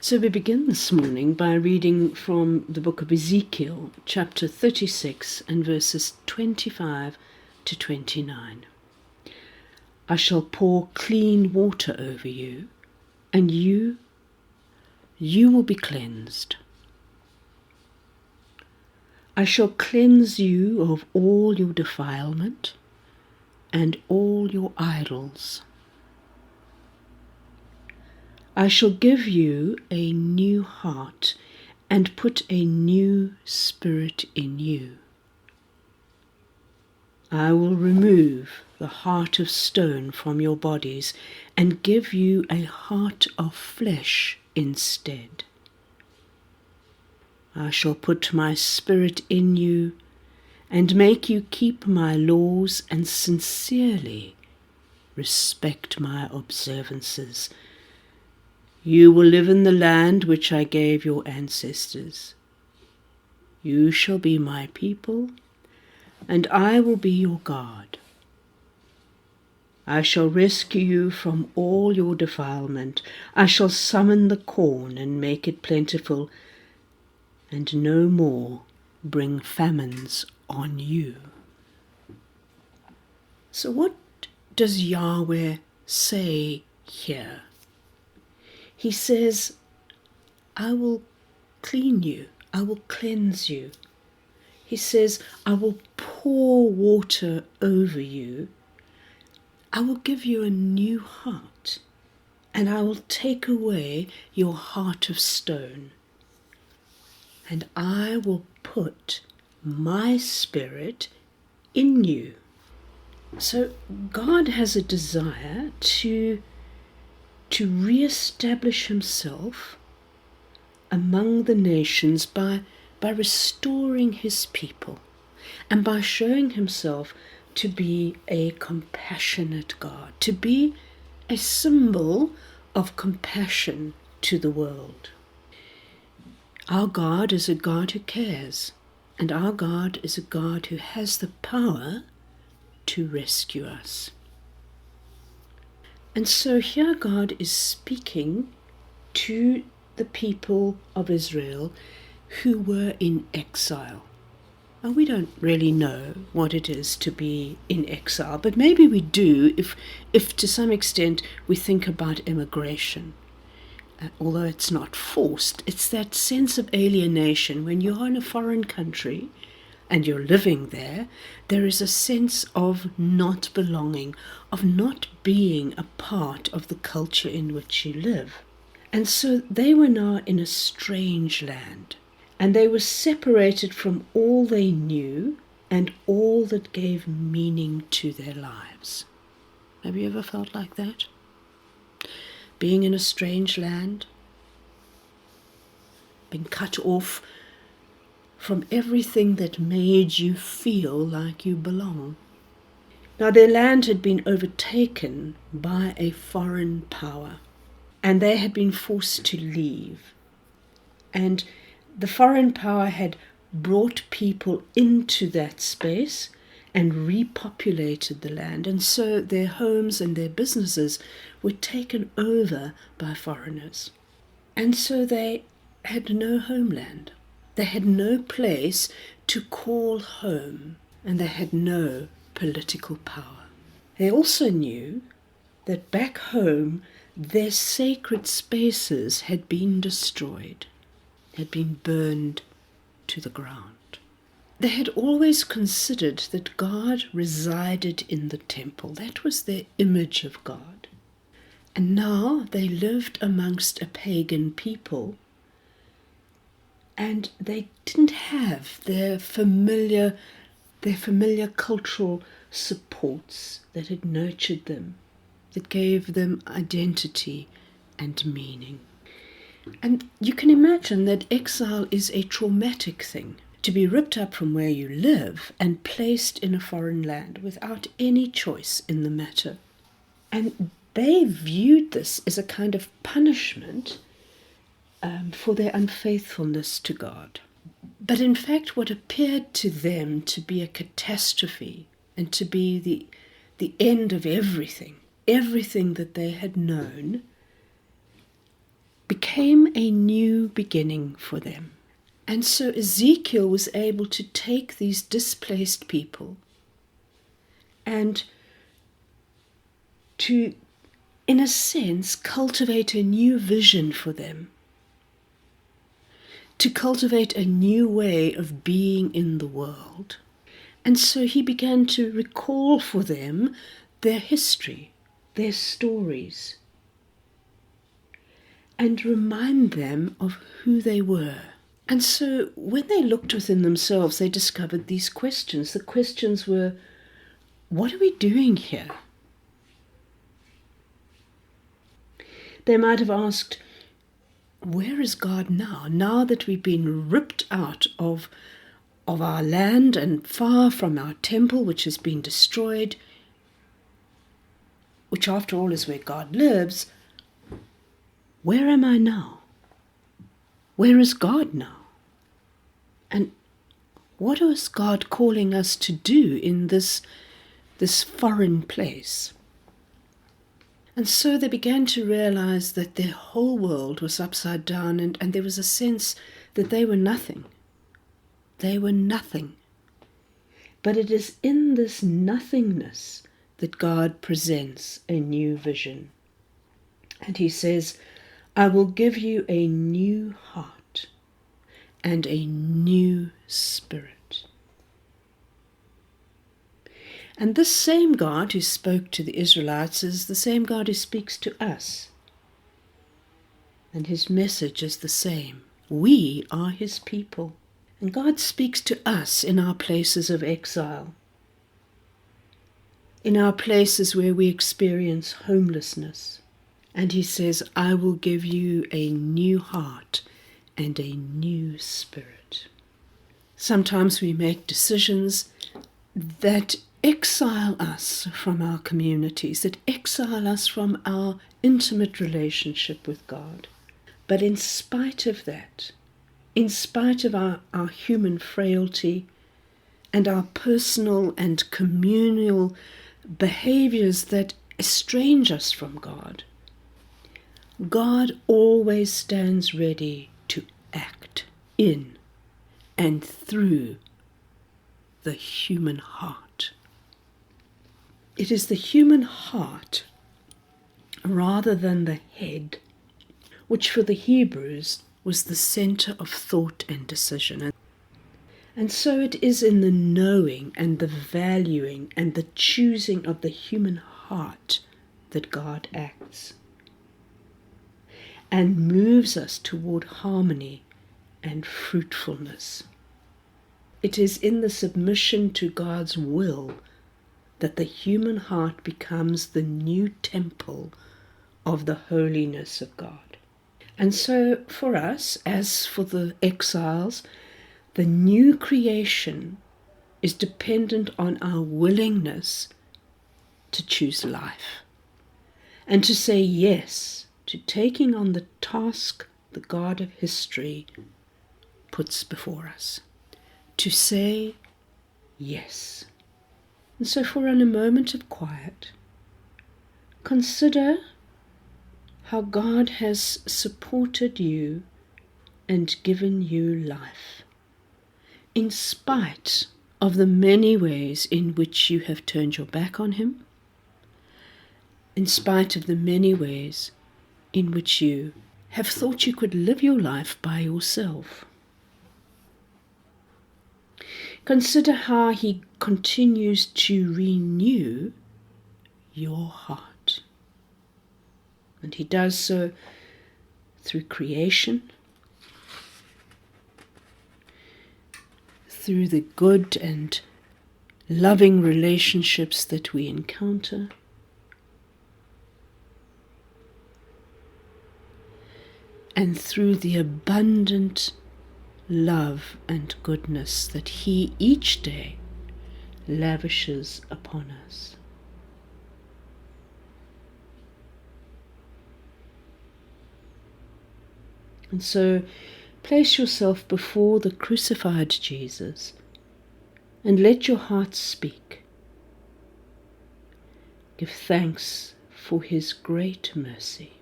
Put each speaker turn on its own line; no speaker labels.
So we begin this morning by reading from the book of Ezekiel, chapter 36 and verses 25 to 29. I shall pour clean water over you, and you will be cleansed. I shall cleanse you of all your defilement and all your idols. I shall give you a new heart and put a new spirit in you. I will remove the heart of stone from your bodies and give you a heart of flesh instead. I shall put my spirit in you and make you keep my laws and sincerely respect my observances. You will live in the land which I gave your ancestors. You shall be my people, and I will be your God. I shall rescue you from all your defilement. I shall summon the corn and make it plentiful, and no more bring famines on you. So what does Yahweh say here? He says, I will clean you, I will cleanse you. He says, I will pour water over you. I will give you a new heart, and I will take away your heart of stone. And I will put my spirit in you. So God has a desire to re-establish himself among the nations by restoring his people and by showing himself to be a compassionate God, to be a symbol of compassion to the world. Our God is a God who cares, and our God is a God who has the power to rescue us. And so here God is speaking to the people of Israel who were in exile. Now, we don't really know what it is to be in exile, but maybe we do if to some extent we think about immigration. Although it's not forced, it's that sense of alienation. When you're in a foreign country and you're living there, there is a sense of not belonging, of not being a part of the culture in which you live. And so they were now in a strange land, and they were separated from all they knew and all that gave meaning to their lives. Have you ever felt like that? Being in a strange land, being cut off from everything that made you feel like you belong. Now their land had been overtaken by a foreign power, and they had been forced to leave. And the foreign power had brought people into that space and repopulated the land, and so their homes and their businesses were taken over by foreigners. And so they had no homeland. They had no place to call home, and they had no political power. They also knew that back home their sacred spaces had been destroyed, had been burned to the ground. They had always considered that God resided in the temple. That was their image of God. And now they lived amongst a pagan people, and they didn't have their familiar cultural supports that had nurtured them, that gave them identity and meaning. And you can imagine that exile is a traumatic thing, to be ripped up from where you live and placed in a foreign land without any choice in the matter. And they viewed this as a kind of punishment for their unfaithfulness to God. But in fact, what appeared to them to be a catastrophe and to be the end of everything that they had known, became a new beginning for them. And so Ezekiel was able to take these displaced people and to, in a sense, cultivate a new vision for them, to cultivate a new way of being in the world. And so he began to recall for them their history, their stories, and remind them of who they were. And so when they looked within themselves, they discovered these questions. The questions were, what are we doing here? They might have asked, where is God now? Now that we've been ripped out of our land and far from our temple, which has been destroyed, which after all is where God lives, where am I now? Where is God now? And what is God calling us to do in this foreign place? And so they began to realize that their whole world was upside down, and there was a sense that they were nothing. They were nothing. But it is in this nothingness that God presents a new vision. And he says, I will give you a new heart and a new spirit. And this same God who spoke to the Israelites is the same God who speaks to us. And his message is the same. We are his people. And God speaks to us in our places of exile, in our places where we experience homelessness. And he says, I will give you a new heart and a new spirit. Sometimes we make decisions that exile us from our communities, that exile us from our intimate relationship with God. But in spite of that, in spite of our human frailty and our personal and communal behaviors that estrange us from God, God always stands ready to act in and through the human heart. It is the human heart, rather than the head, which for the Hebrews was the center of thought and decision. And so it is in the knowing and the valuing and the choosing of the human heart that God acts and moves us toward harmony and fruitfulness. It is in the submission to God's will that the human heart becomes the new temple of the holiness of God. And so for us, as for the exiles, the new creation is dependent on our willingness to choose life and to say yes to taking on the task the God of history puts before us. To say yes. And so for in a moment of quiet, consider how God has supported you and given you life, in spite of the many ways in which you have turned your back on him, in spite of the many ways in which you have thought you could live your life by yourself. Consider how he continues to renew your heart. And he does so through creation, through the good and loving relationships that we encounter, and through the abundant love and goodness that he each day lavishes upon us. And so place yourself before the crucified Jesus and let your heart speak. Give thanks for his great mercy.